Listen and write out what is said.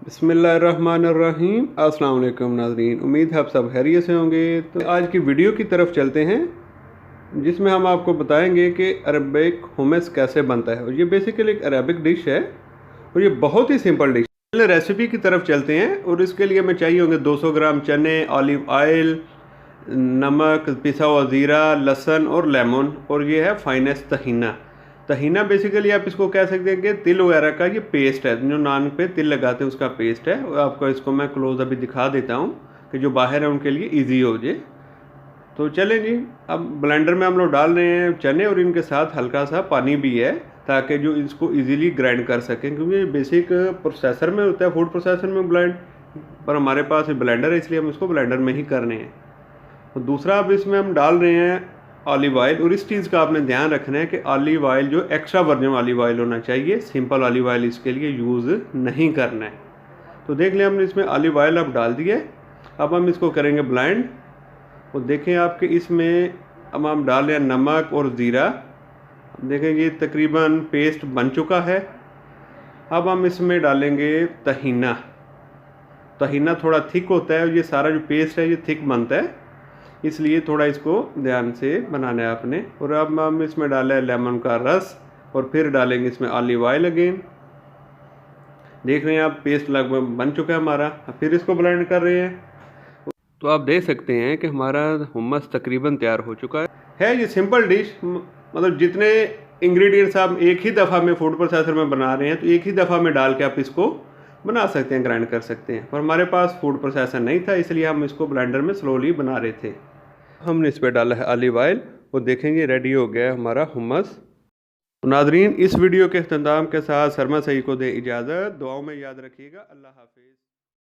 बिस्मिल्लाहिर्रहमानिर्रहीम। अस्सलाम वालेकुम नाज़रीन, उम्मीद है आप सब खैरियत से होंगे। तो आज की वीडियो की तरफ चलते हैं जिसमें हम आपको बताएंगे कि अरबिक हुमस कैसे बनता है। और ये बेसिकली एक अरबिक डिश है और ये बहुत ही सिंपल डिश है। पहले रेसिपी की तरफ चलते हैं और इसके लिए हमें चाहिए होंगे 200 ग्राम चने, ऑलिव ऑयल, नमक, पिसा हुआ ज़ीरा, लहसुन और लेमन, और ये है फाइनेस्ट तहीना। तहीना बेसिकली आप इसको कह सकते हैं कि तिल वगैरह का ये पेस्ट है, जो नान पे तिल लगाते हैं उसका पेस्ट है। और आपको इसको मैं क्लोज अभी दिखा देता हूँ कि जो बाहर है उनके लिए ईजी हो जाए। तो चलें जी, अब ब्लेंडर में हम लोग डाल रहे हैं चने और इनके साथ हल्का सा पानी भी है ताकि जो इसको इजीली ग्राइंड कर सकें, क्योंकि बेसिक प्रोसेसर में होता है, फूड प्रोसेसर में ब्लेंड, पर हमारे पास ब्लेंडर है इसलिए हम इसको ब्लेंडर में ही करने हैं। तो दूसरा अब इसमें हम डाल रहे हैं ऑलिव ऑयल। और इस चीज़ का आपने ध्यान रखना है कि ऑलिव ऑयल जो एक्स्ट्रा वर्जिन ऑलिव ऑयल होना चाहिए, सिंपल ऑलिव ऑयल इसके लिए यूज़ नहीं करना है। तो देख लें हमने इसमें ऑलिव ऑयल अब डाल दिए। अब हम इसको करेंगे ब्लेंड। और देखें आपके इसमें अब हम डाल रहे हैं नमक और ज़ीरा। देखें ये तकरीबन पेस्ट बन चुका है। अब हम इसमें डालेंगे तहीना। तहीना थोड़ा थिक होता है और ये सारा जो पेस्ट है ये थिक बनता है, इसलिए थोड़ा इसको ध्यान से बनाना है आपने। और अब हम इसमें डालें लेमन का रस और फिर डालेंगे इसमें ऑलिव ऑयल अगेन। देख रहे हैं आप पेस्ट लगभग बन चुका है हमारा। फिर इसको ब्लेंड कर रहे हैं। तो आप देख सकते हैं कि हमारा हुम्मस तकरीबन तैयार हो चुका है। ये सिंपल डिश, मतलब जितने इंग्रेडिएंट्स आप एक ही दफ़ा में फूड प्रोसेसर में बना रहे हैं तो एक ही दफ़ा में डाल के आप इसको बना सकते हैं, ग्राइंड कर सकते हैं। पर हमारे पास फूड प्रोसेसर नहीं था इसलिए हम इसको ब्लेंडर में स्लोली बना रहे थे। हमने इस पर डाला है ऑलिव ऑयल और देखेंगे रेडी हो गया है हमारा हुम्मस। तो नाजरीन, इस वीडियो के अख्ताम के साथ शर्मा सईद को दे इजाज़त। दुआओं में याद रखिएगा। अल्लाह हाफिज़।